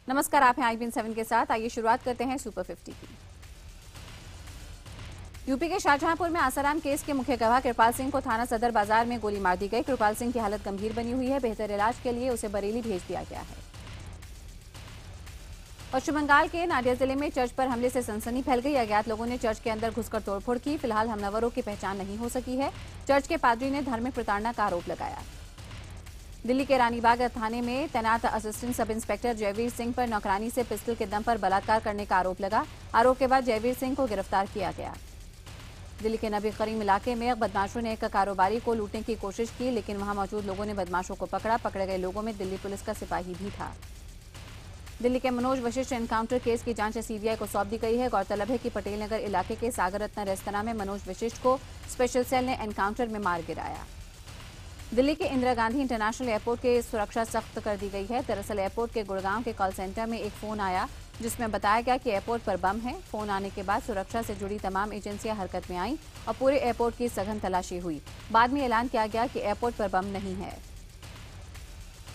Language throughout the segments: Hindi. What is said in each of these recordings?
नमस्कार, आप हैं IBN7 के साथ। आइए शुरुआत करते हैं सुपर 50 की। यूपी के शाहजहांपुर में आसाराम केस के मुख्य गवाह कृपाल सिंह को थाना सदर बाजार में गोली मार दी गई। कृपाल सिंह की हालत गंभीर बनी हुई है। बेहतर इलाज के लिए उसे बरेली भेज दिया गया है। पश्चिम बंगाल के नादिया जिले में चर्च पर हमले से सनसनी फैल गई। अज्ञात लोगों ने चर्च के अंदर घुसकर तोड़फोड़ की। फिलहाल हमलावरों की पहचान नहीं हो सकी है। चर्च के पादरी ने धार्मिक प्रताड़ना का आरोप लगाया। दिल्ली के रानीबाग थाने में तैनात assistant sub inspector Jaiveer Singh पर नौकरानी से पिस्टल के दम पर बलात्कार करने का आरोप लगा। आरोप के बाद जयवीर सिंह को गिरफ्तार किया गया। दिल्ली के नबी करीम इलाके में बदमाशों ने एक कारोबारी को लूटने की कोशिश की, लेकिन वहां मौजूद लोगों ने बदमाशों को पकड़ा। पकड़े गए लोगों में दिल्ली पुलिस का सिपाही भी था। दिल्ली के मनोज वशिष्ठ एनकाउंटर केस की जांच सीबीआई को सौंप दी गई है। गौरतलब है कि पटेल नगर इलाके के सागर रत्न रेस्तरां में मनोज वशिष्ठ को स्पेशल सेल ने एनकाउंटर में मार गिराया। दिल्ली के इंदिरा गांधी इंटरनेशनल एयरपोर्ट की सुरक्षा सख्त कर दी गई है। दरअसल एयरपोर्ट के गुड़गांव के कॉल सेंटर में एक फोन आया जिसमें बताया गया कि एयरपोर्ट पर बम है। फोन आने के बाद सुरक्षा से जुड़ी तमाम एजेंसियां हरकत में आईं और पूरे एयरपोर्ट की सघन तलाशी हुई। बाद में ऐलान किया गया कि एयरपोर्ट पर बम नहीं है।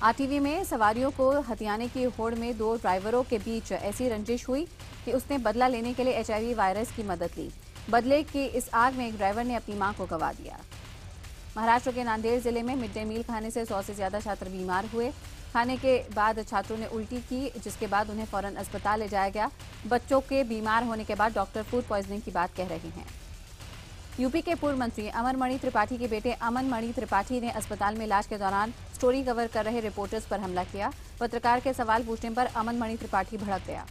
आरटीवी में सवारियों को हथियाने की होड़ में दो ड्राइवरों के बीच ऐसी रंजिश हुई कि उसने बदला लेने के लिए HIV वायरस की मदद ली। बदले की इस आग में एक ड्राइवर ने अपनी मां को गंवा दिया। महाराष्ट्र के नांदेड़ जिले में मिड डे मील खाने से 100 से ज्यादा छात्र बीमार हुए। खाने के बाद छात्रों ने उल्टी की, जिसके बाद उन्हें फौरन अस्पताल ले जाया गया। बच्चों के बीमार होने के बाद डॉक्टर फूड पॉइजनिंग की बात कह रहे हैं। यूपी के पूर्व मंत्री अमरमणि त्रिपाठी के बेटे अमनमणि त्रिपाठी ने अस्पताल में इलाज के दौरान स्टोरी कवर कर रहे रिपोर्टर्स पर हमला किया। पत्रकार के सवाल पूछने पर अमनमणि त्रिपाठी भड़क गया।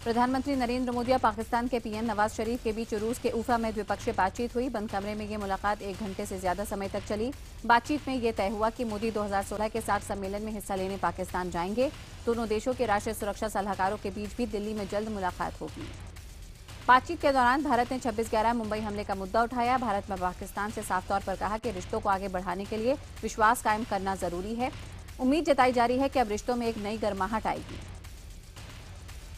प्रधानमंत्री नरेंद्र मोदी और पाकिस्तान के PM नवाज शरीफ के बीच रूस के उफा में द्विपक्षीय बातचीत हुई। बंद कमरे में ये मुलाकात 1 घंटे से ज्यादा समय तक चली। बातचीत में यह तय हुआ कि मोदी 2016 के 60 सम्मेलन में हिस्सा लेने पाकिस्तान जाएंगे। दोनों देशों के राष्ट्रीय सुरक्षा सलाहकारों के बीच भी दिल्ली में जल्द मुलाकात होगी। बातचीत के दौरान भारत ने 26/11 मुंबई हमले का मुद्दा उठाया। भारत में पाकिस्तान से साफ तौर पर कहा कि रिश्तों को आगे बढ़ाने के लिए विश्वास कायम करना जरूरी है। उम्मीद जताई जा रही है कि अब रिश्तों में एक नई गर्माहट आएगी।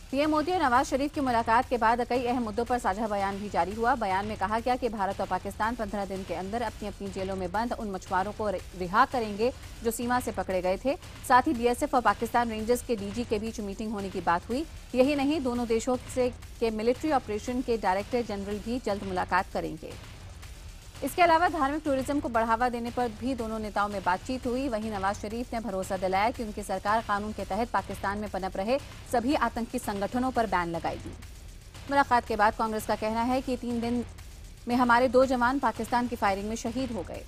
PM मोदी और नवाज शरीफ की मुलाकात के बाद कई अहम मुद्दों पर साझा बयान भी जारी हुआ। बयान में कहा गया कि भारत और पाकिस्तान 15 दिन के अंदर अपनी अपनी जेलों में बंद उन मछुआरों को रिहा करेंगे जो सीमा से पकड़े गए थे। साथ ही BSF और पाकिस्तान रेंजर्स के DG के बीच मीटिंग होने की बात हुई। यही नहीं, दोनों देशों से के मिलिट्री ऑपरेशन के डायरेक्टर जनरल भी जल्द मुलाकात करेंगे। इसके अलावा धार्मिक टूरिज्म को बढ़ावा देने पर भी दोनों नेताओं में बातचीत हुई। वहीं नवाज शरीफ ने भरोसा दिलाया कि उनकी सरकार कानून के तहत पाकिस्तान में पनप रहे सभी आतंकी संगठनों पर बैन लगाएगी। मुलाकात के बाद कांग्रेस का कहना है कि 3 दिन में हमारे 2 जवान पाकिस्तान की फायरिंग में शहीद हो गए।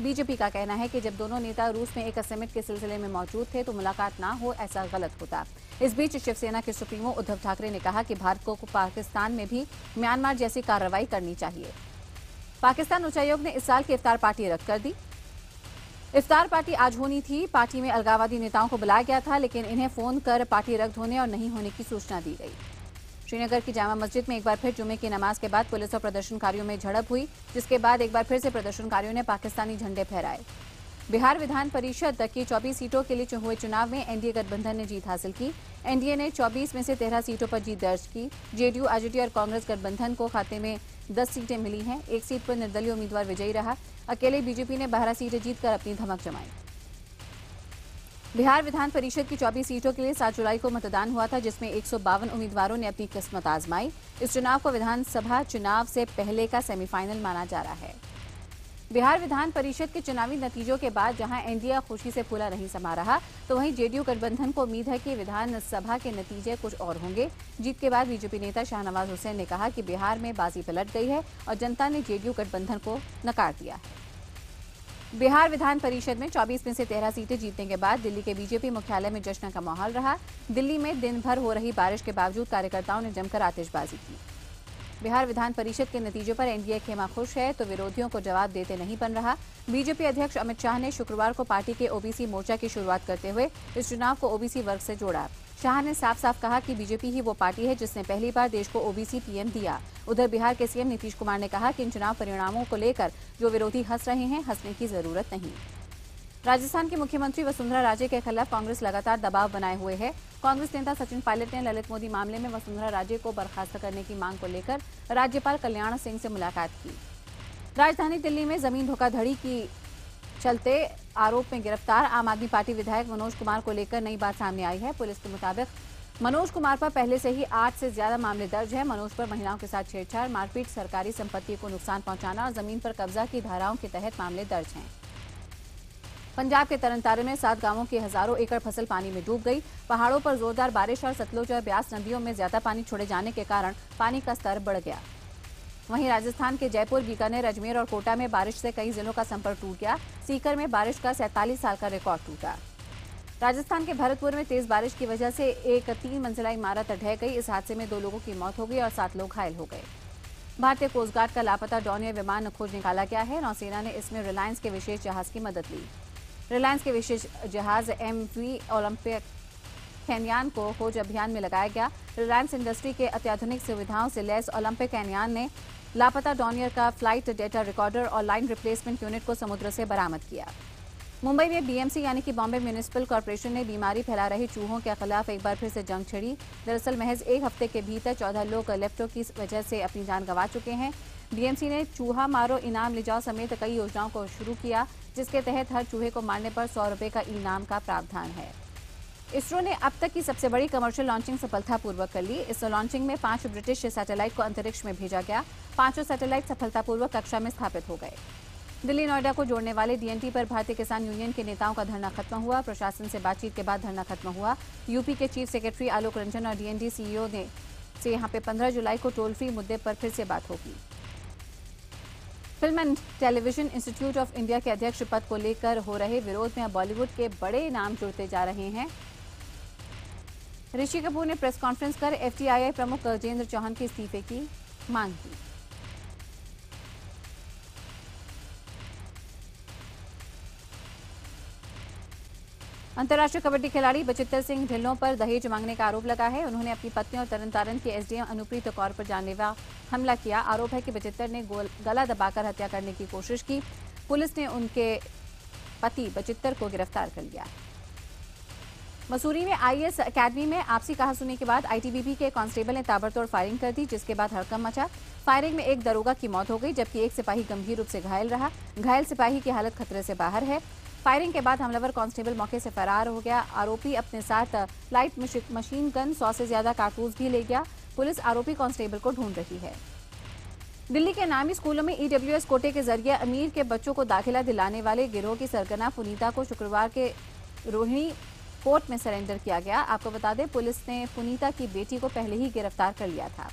बीजेपी का कहना है कि जब दोनों नेता रूस में एक समिट के सिलसिले में मौजूद थे तो मुलाकात ना हो, ऐसा गलत होता। इस बीच शिवसेना के सुप्रीमो उद्धव ठाकरे ने कहा कि भारत को पाकिस्तान में भी म्यांमार जैसी कार्रवाई करनी चाहिए। पाकिस्तान उच्चायोग ने इस साल की इफ्तार पार्टी रद्द कर दी। इफ्तार पार्टी आज होनी थी। पार्टी में अलगाववादी नेताओं को बुलाया गया था, लेकिन इन्हें फोन कर पार्टी रद्द होने और नहीं होने की सूचना दी गई। श्रीनगर की जामा मस्जिद में एक बार फिर जुमे की नमाज के बाद पुलिस और प्रदर्शनकारियों में झड़प हुई, जिसके बाद एक बार फिर से प्रदर्शनकारियों ने पाकिस्तानी झंडे फहराए। बिहार विधान परिषद की 24 सीटों के लिए हुए चुनाव में NDA गठबंधन ने जीत हासिल की। NDA ने 24 में से 13 सीटों पर जीत दर्ज की। JDU, RJD और कांग्रेस गठबंधन को खाते में 10 सीटें मिली हैं। 1 सीट पर निर्दलीय उम्मीदवार विजयी रहा। अकेले BJP ने 12 सीटें जीतकर अपनी धमक जमाई। बिहार विधान परिषद की 24 सीटों के लिए 7 जुलाई को मतदान हुआ था, जिसमें 152 उम्मीदवारों ने अपनी किस्मत आजमाई। इस चुनाव को विधानसभा चुनाव से पहले का सेमीफाइनल माना जा रहा है। बिहार विधान परिषद के चुनावी नतीजों के बाद जहां NDA खुशी से फूला नहीं समा रहा, तो वहीं JDU गठबंधन को उम्मीद है कि विधानसभा के नतीजे कुछ और होंगे। जीत के बाद BJP नेता शाहनवाज हुसैन ने कहा कि बिहार में बाजी पलट गई है और जनता ने JDU गठबंधन को नकार दिया है। बिहार विधान परिषद में 24 में से 13 सीटें जीतने के बाद दिल्ली के BJP मुख्यालय में जश्न का माहौल रहा। दिल्ली में दिन भर हो रही बारिश के बावजूद कार्यकर्ताओं ने जमकर आतिशबाजी की। बिहार विधान परिषद के नतीजों पर NDA खेमा खुश है तो विरोधियों को जवाब देते नहीं बन रहा। BJP अध्यक्ष अमित शाह ने शुक्रवार को पार्टी के OBC मोर्चा की शुरुआत करते हुए इस चुनाव को OBC वर्ग से जोड़ा। शाह ने साफ साफ कहा कि BJP ही वो पार्टी है जिसने पहली बार देश को OBC PM दिया। उधर बिहार के CM नीतीश कुमार ने कहा कि इन चुनाव परिणामों को लेकर जो विरोधी हंस रहे हैं, हंसने की जरूरत नहीं। राजस्थान के मुख्यमंत्री वसुंधरा राजे के खिलाफ कांग्रेस लगातार दबाव बनाए हुए है। कांग्रेस नेता सचिन पायलट ने ललित मोदी मामले में वसुंधरा राजे को बर्खास्त करने की मांग को लेकर राज्यपाल कल्याण सिंह से मुलाकात की। राजधानी दिल्ली में जमीन धोखाधड़ी की चलते आरोप में गिरफ्तार आम आदमी पार्टी विधायक मनोज कुमार को लेकर नई बात सामने आई है। पुलिस के मुताबिक मनोज कुमार पर पहले से ही 8 से ज्यादा मामले दर्ज हैं। मनोज पर महिलाओं के साथ छेड़छाड़, मारपीट, सरकारी संपत्ति को नुकसान पहुंचाना और जमीन पर कब्जा की धाराओं के तहत मामले दर्ज हैं। पंजाब के तरनतारन में 7 गांवों की हजारों एकड़ फसल पानी में डूब गई। पहाड़ों पर जोरदार बारिश और सतलुज और ब्यास नदियों में ज्यादा पानी छोड़े जाने के कारण पानी का स्तर बढ़ गया। वहीं राजस्थान के जयपुर, बीकानेर, अजमेर और कोटा में बारिश से कई जिलों का संपर्क टूट गया। सीकर में बारिश का 47 साल का रिकॉर्ड टूटा। राजस्थान के भरतपुर में तेज बारिश की वजह से एक 3 मंजिला इमारत ढह गई। इस हादसे में 2 लोगों की मौत हो गई और 7 लोग घायल हो गए। भारतीय कोस्ट गार्ड का लापता डॉनियर विमान खोज निकाला गया है। नौसेना ने इसमें रिलायंस के विशेष जहाज की मदद ली। रिलायंस के विशेष जहाज MV ओलंपिक कैनयान को खोज अभियान में लगाया गया। रिलायंस इंडस्ट्री के अत्याधुनिक सुविधाओं से लैस ओलंपिक कैनयान ने लापता डॉनियर का फ्लाइट डेटा रिकॉर्डर और लाइन रिप्लेसमेंट यूनिट को समुद्र से बरामद किया। मुंबई में BMC यानी कि बॉम्बे म्यूनिसिपल कॉर्पोरेशन ने बीमारी फैला रही चूहों के खिलाफ एक बार फिर से जंग छिड़ी। दरअसल महज 1 हफ्ते के भीतर 14 लोग लेप्टो की वजह से अपनी जान गंवा चुके हैं। BMC ने चूहा मारो इनाम ले जाओ समेत कई योजनाओं को शुरू किया, जिसके तहत हर चूहे को मारने पर 100 रुपए का इनाम का प्रावधान है। इसरो ने अब तक की सबसे बड़ी कमर्शियल लॉन्चिंग सफलतापूर्वक कर ली। इस लॉन्चिंग में 5 ब्रिटिश सैटेलाइट को अंतरिक्ष में भेजा गया। 5 सैटेलाइट सफलतापूर्वक कक्षा में स्थापित हो गए। दिल्ली नोएडा को जोड़ने वाले DNT पर भारतीय किसान यूनियन के नेताओं का धरना खत्म हुआ। प्रशासन से बातचीत के बाद धरना खत्म हुआ। यूपी के चीफ सेक्रेटरी आलोक रंजन और DNT CEO से यहां पे 15 जुलाई को टोल फ्री मुद्दे पर फिर से बात होगी। Film and television institute of India के अध्यक्ष पद को लेकर हो रहे विरोध में अब बॉलीवुड के बड़े नाम जुड़ते जा रहे हैं। ऋषि कपूर ने प्रेस कॉन्फ्रेंस कर FTII प्रमुख गजेंद्र चौहान के इस्तीफे की मांग की। अंतर्राष्ट्रीय कबड्डी खिलाड़ी बचित्तर सिंह ढिल्लों पर दहेज मांगने का आरोप लगा है। उन्होंने अपनी पत्नी और तरनतारन के SDM अनुप्रीत कौर पर जानलेवा हमला किया। आरोप है कि बचित्तर ने गला दबाकर हत्या करने की कोशिश की। पुलिस ने उनके पति बचित्तर को गिरफ्तार कर लिया। मसूरी में IAS अकेडमी में आपसी कहासुनी के बाद ITBP के कांस्टेबल ने ताबड़तोड़ फायरिंग कर दी, जिसके बाद हड़कंप मचा। फायरिंग में एक दरोगा की मौत हो गई, जबकि एक सिपाही गंभीर रूप से घायल रहा। घायल सिपाही की हालत खतरे से बाहर है। फायरिंग के बाद हमलावर कांस्टेबल मौके से फरार हो गया। आरोपी अपने साथ लाइट मशीन गन, 100 से ज्यादा कारतूस भी ले गया। पुलिस आरोपी कांस्टेबल को ढूंढ रही है। दिल्ली के नामी स्कूलों में EWS कोटे के जरिए अमीर के बच्चों को दाखिला दिलाने वाले गिरोह की सरगना पुनीता को शुक्रवार के रोहिणी कोर्ट में सरेंडर किया गया। आपको बता दें, पुलिस ने पुनीता की बेटी को पहले ही गिरफ्तार कर लिया था।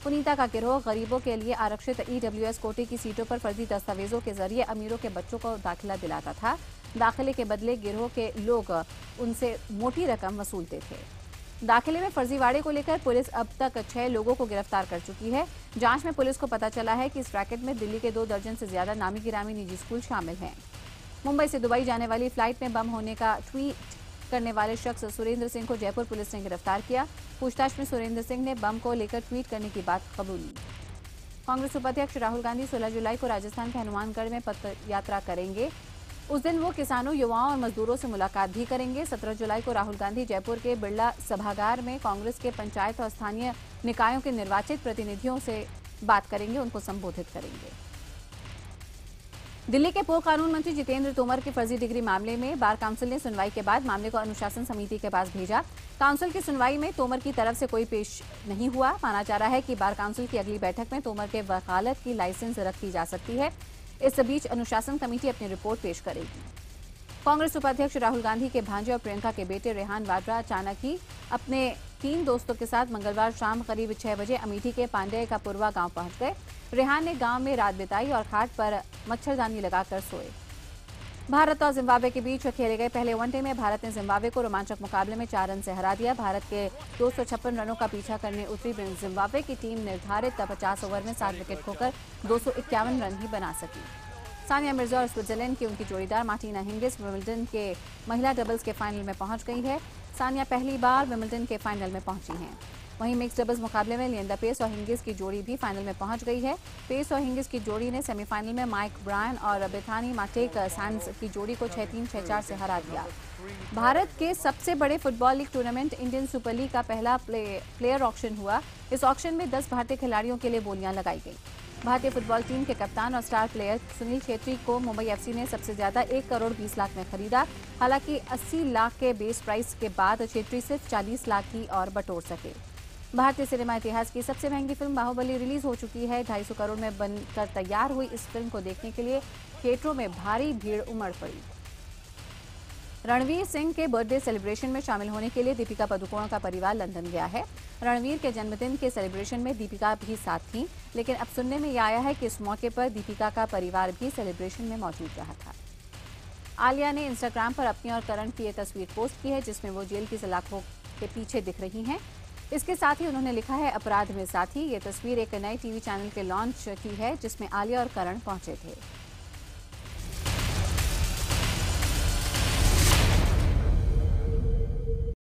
पुनीता का गिरोह गरीबों के लिए आरक्षित EWS कोटे की सीटों पर फर्जी दस्तावेजों के जरिए अमीरों के बच्चों को दाखिला दिलाता था। दाखिले के बदले गिरोह के लोग उनसे मोटी रकम वसूलते थे। दाखिले में फर्जीवाड़े को लेकर पुलिस अब तक 6 लोगों को गिरफ्तार कर चुकी है। जांच में पुलिस को पता चला है कि इस रैकेट में दिल्ली के 2 दर्जन से ज्यादा नामी गिरामी निजी स्कूल शामिल हैं। मुंबई से दुबई जाने वाली फ्लाइट में बम होने का ट्वीट करने वाले शख्स सुरेंद्र सिंह को जयपुर पुलिस ने गिरफ्तार किया। पूछताछ में सुरेंद्र सिंह ने बम को लेकर ट्वीट करने की बात कबूली। कांग्रेस उपाध्यक्ष राहुल गांधी 16 जुलाई को राजस्थान के हनुमानगढ़ में पद यात्रा करेंगे। उस दिन वो किसानों, युवाओं और मजदूरों से मुलाकात भी करेंगे। 17 जुलाई को राहुल गांधी जयपुर के बिरला सभागार में कांग्रेस के पंचायत और स्थानीय निकायों के निर्वाचित प्रतिनिधियों से बात करेंगे, उनको संबोधित करेंगे। दिल्ली के पूर्व कानून मंत्री जितेंद्र तोमर की फर्जी डिग्री मामले में बार काउंसिल ने सुनवाई के बाद मामले को अनुशासन समिति के पास भेजा। काउंसिल की सुनवाई में तोमर की तरफ से कोई पेश नहीं हुआ। माना जा रहा है कि बार काउंसिल की अगली बैठक में तोमर के वकालत की लाइसेंस रद्द की जा सकती है। इस बीच अनुशासन कमेटी अपनी रिपोर्ट पेश करेगी। कांग्रेस उपाध्यक्ष राहुल गांधी के भांजे और प्रियंका के बेटे रेहान वाड्रा अचानक ही अपने 3 दोस्तों के साथ मंगलवार शाम करीब 6 बजे अमेठी के पांडेय का पुरवा गांव पहुंच गए। रेहान ने गांव में रात बिताई और खाट पर मच्छरदानी लगाकर सोए। भारत और जिम्बाब्वे के बीच खेले गए पहले वनडे में भारत ने जिम्बाब्वे को रोमांचक मुकाबले में 4 रन से हरा दिया। भारत के 256 रनों का पीछा करने उतरी जिम्बाब्वे की टीम निर्धारित 50 ओवर में 7 विकेट खोकर 251 रन ही बना सकी। सानिया मिर्जा और स्विट्जरलैंड की उनकी जोड़ीदार मार्टिना हिंगिस विंबलडन के महिला डबल्स के फाइनल में पहुंच गई है। सानिया पहली बार विंबलडन के फाइनल में पहुंची हैं। वहीं मिक्स डबल्स मुकाबले में लिएंडर पेस और हिंगिस की जोड़ी भी फाइनल में पहुंच गई है। पेस और हिंगिस की जोड़ी ने सेमीफाइनल में माइक ब्रायन और बेथानी माटेक सैंड्स की जोड़ी को 6-3, 6-4 से हरा दिया। भारत के सबसे बड़े football league tournament Indian super league का पहला प्लेयर ऑक्शन हुआ। इस ऑक्शन में 10 भारतीय खिलाड़ियों के लिए बोलियां लगाई गई। भारतीय फुटबॉल टीम के कप्तान और स्टार प्लेयर सुनील छेत्री को मुंबई एफसी ने सबसे ज्यादा 1 करोड़ 20 लाख में खरीदा। हालांकि 80 लाख के बेस प्राइस के बाद छेत्री सिर्फ 40 लाख ही और बटोर सके। भारतीय सिनेमा इतिहास की सबसे महंगी फिल्म बाहुबली रिलीज हो चुकी है। 250 करोड़ में बनकर तैयार हुई इस फिल्म को देखने के लिए थिएटरों में भारी भीड़ उमड़ पड़ी। रणवीर सिंह के बर्थडे सेलिब्रेशन में शामिल होने के लिए दीपिका पादुकोण का परिवार लंदन गया है। रणवीर के जन्मदिन के सेलिब्रेशन में दीपिका भी साथ थी, लेकिन अब सुनने में यह आया है कि इस मौके पर दीपिका का परिवार भी सेलिब्रेशन में मौजूद रहा था। आलिया ने इंस्टाग्राम पर अपनी और करण की एक तस्वीर पोस्ट की है, जिसमें वो जेल की सलाखों के पीछे दिख रही हैं। इसके साथ ही उन्होंने लिखा है, अपराध में साथी। ये तस्वीर एक नए टीवी चैनल के लॉन्च की है, जिसमें आलिया और करण पहुंचे थे।